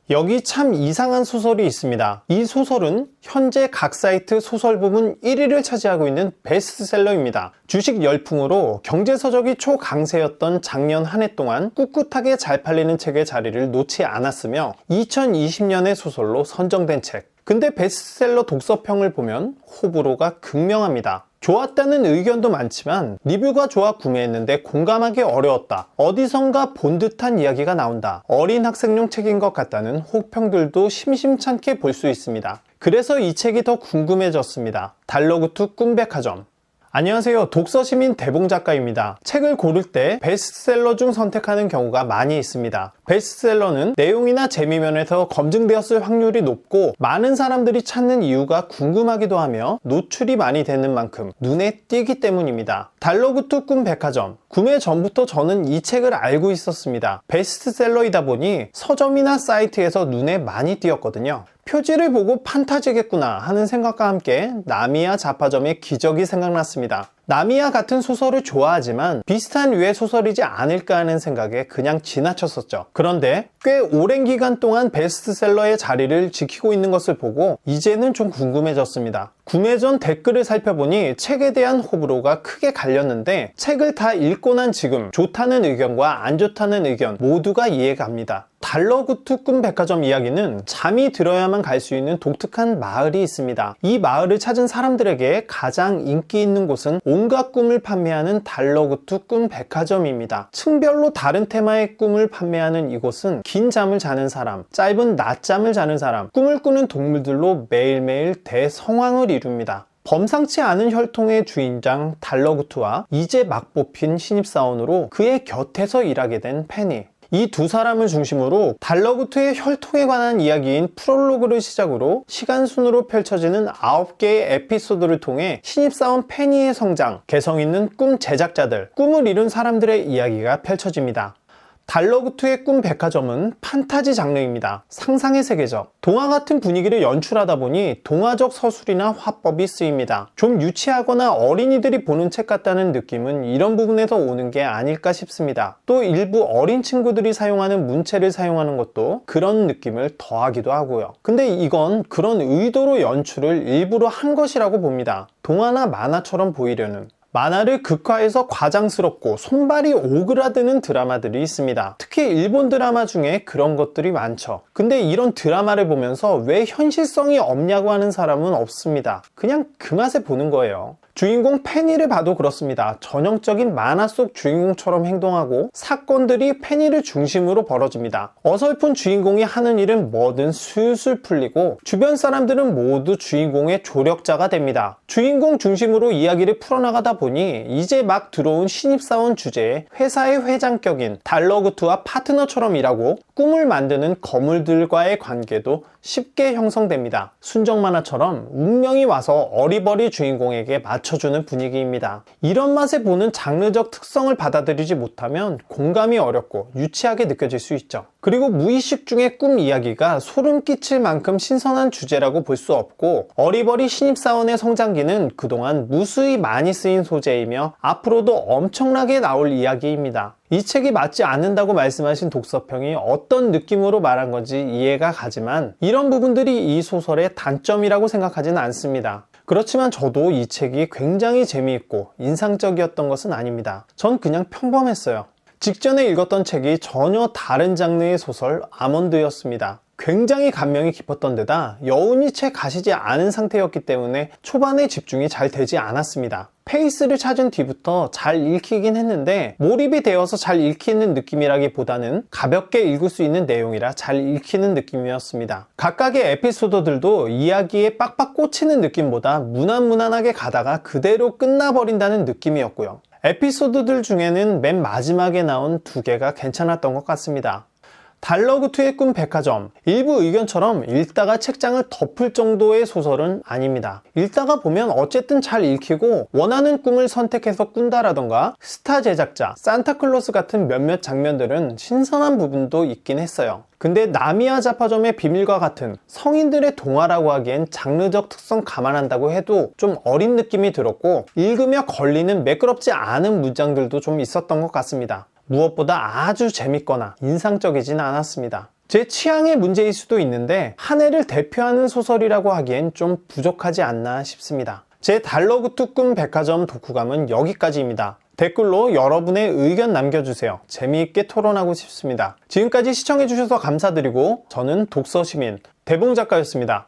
여기 참 이상한 소설이 있습니다. 이 소설은 현재 각 사이트 소설 부문 1위를 차지하고 있는 베스트셀러입니다. 주식 열풍으로 경제서적이 초강세였던 작년 한 해 동안 꿋꿋하게 잘 팔리는 책의 자리를 놓지 않았으며 2020년의 소설로 선정된 책. 근데 베스트셀러 독서평을 보면 호불호가 극명합니다. 좋았다는 의견도 많지만 리뷰가 좋아 구매했는데 공감하기 어려웠다. 어디선가 본 듯한 이야기가 나온다. 어린 학생용 책인 것 같다는 혹평들도 심심찮게 볼 수 있습니다. 그래서 이 책이 더 궁금해졌습니다. 달러구트 꿈백화점. 안녕하세요. 독서시민 대봉작가입니다. 책을 고를 때 베스트셀러 중 선택하는 경우가 많이 있습니다. 베스트셀러는 내용이나 재미면에서 검증되었을 확률이 높고 많은 사람들이 찾는 이유가 궁금하기도 하며 노출이 많이 되는 만큼 눈에 띄기 때문입니다. 달러구트 꿈백화점. 구매 전부터 저는 이 책을 알고 있었습니다. 베스트셀러이다 보니 서점이나 사이트에서 눈에 많이 띄었거든요. 표지를 보고 판타지겠구나 하는 생각과 함께 나미야 잡화점의 기적이 생각났습니다. 나미야 같은 소설을 좋아하지만 비슷한 류의 소설이지 않을까 하는 생각에 그냥 지나쳤었죠. 그런데 꽤 오랜 기간 동안 베스트셀러의 자리를 지키고 있는 것을 보고 이제는 좀 궁금해졌습니다. 구매 전 댓글을 살펴보니 책에 대한 호불호가 크게 갈렸는데 책을 다 읽고 난 지금 좋다는 의견과 안 좋다는 의견 모두가 이해갑니다. 달러구트 꿈백화점 이야기는 잠이 들어야만 갈 수 있는 독특한 마을이 있습니다. 이 마을을 찾은 사람들에게 가장 인기 있는 곳은 온갖 꿈을 판매하는 달러구트 꿈백화점입니다. 층별로 다른 테마의 꿈을 판매하는 이곳은 긴 잠을 자는 사람, 짧은 낮잠을 자는 사람, 꿈을 꾸는 동물들로 매일매일 대성황을 이룹니다. 범상치 않은 혈통의 주인장 달러구트와 이제 막 뽑힌 신입사원으로 그의 곁에서 일하게 된 페니. 이 두 사람을 중심으로 달러구트의 혈통에 관한 이야기인 프롤로그를 시작으로 시간순으로 펼쳐지는 9개의 에피소드를 통해 신입사원 페니의 성장, 개성 있는 꿈 제작자들, 꿈을 이룬 사람들의 이야기가 펼쳐집니다. 달러구트의 꿈백화점은 판타지 장르입니다. 상상의 세계죠. 동화 같은 분위기를 연출하다 보니 동화적 서술이나 화법이 쓰입니다. 좀 유치하거나 어린이들이 보는 책 같다는 느낌은 이런 부분에서 오는 게 아닐까 싶습니다. 또 일부 어린 친구들이 사용하는 문체를 사용하는 것도 그런 느낌을 더하기도 하고요. 근데 이건 그런 의도로 연출을 일부러 한 것이라고 봅니다. 동화나 만화처럼 보이려는. 만화를 극화해서 과장스럽고 손발이 오그라드는 드라마들이 있습니다. 특히 일본 드라마 중에 그런 것들이 많죠. 근데 이런 드라마를 보면서 왜 현실성이 없냐고 하는 사람은 없습니다. 그냥 그 맛에 보는 거예요. 주인공 페니를 봐도 그렇습니다. 전형적인 만화 속 주인공처럼 행동하고 사건들이 페니를 중심으로 벌어집니다. 어설픈 주인공이 하는 일은 뭐든 술술 풀리고 주변 사람들은 모두 주인공의 조력자가 됩니다. 주인공 중심으로 이야기를 풀어나가다 보니 이제 막 들어온 신입사원 주제에 회사의 회장격인 달러구트와 파트너처럼 일하고 꿈을 만드는 거물들과의 관계도 쉽게 형성됩니다. 순정 만화처럼 운명이 와서 어리버리 주인공에게 맞춰주는 분위기입니다. 이런 맛에 보는 장르적 특성을 받아들이지 못하면 공감이 어렵고 유치하게 느껴질 수 있죠. 그리고 무의식 중에 꿈 이야기가 소름 끼칠 만큼 신선한 주제라고 볼 수 없고 어리버리 신입사원의 성장기는 그동안 무수히 많이 쓰인 소재이며 앞으로도 엄청나게 나올 이야기입니다. 이 책이 맞지 않는다고 말씀하신 독서평이 어떤 느낌으로 말한 건지 이해가 가지만 이런 부분들이 이 소설의 단점이라고 생각하지는 않습니다. 그렇지만 저도 이 책이 굉장히 재미있고 인상적이었던 것은 아닙니다. 전 그냥 평범했어요. 직전에 읽었던 책이 전혀 다른 장르의 소설 아몬드였습니다. 굉장히 감명이 깊었던 데다 여운이 채 가시지 않은 상태였기 때문에 초반에 집중이 잘 되지 않았습니다. 페이스를 찾은 뒤부터 잘 읽히긴 했는데 몰입이 되어서 잘 읽히는 느낌이라기보다는 가볍게 읽을 수 있는 내용이라 잘 읽히는 느낌이었습니다. 각각의 에피소드들도 이야기에 빡빡 꽂히는 느낌보다 무난무난하게 가다가 그대로 끝나버린다는 느낌이었고요. 에피소드들 중에는 맨 마지막에 나온 2개가 괜찮았던 것 같습니다. 달러구트의 꿈백화점. 일부 의견처럼 읽다가 책장을 덮을 정도의 소설은 아닙니다. 읽다가 보면 어쨌든 잘 읽히고 원하는 꿈을 선택해서 꾼다라던가 스타 제작자, 산타클로스 같은 몇몇 장면들은 신선한 부분도 있긴 했어요. 근데 나미야 잡화점의 비밀과 같은 성인들의 동화라고 하기엔 장르적 특성 감안한다고 해도 좀 어린 느낌이 들었고 읽으며 걸리는 매끄럽지 않은 문장들도 좀 있었던 것 같습니다. 무엇보다 아주 재밌거나 인상적이진 않았습니다. 제 취향의 문제일 수도 있는데 한 해를 대표하는 소설이라고 하기엔 좀 부족하지 않나 싶습니다. 제 달러구 뚜껑 백화점 독후감은 여기까지입니다. 댓글로 여러분의 의견 남겨주세요. 재미있게 토론하고 싶습니다. 지금까지 시청해주셔서 감사드리고 저는 독서시민 대봉작가였습니다.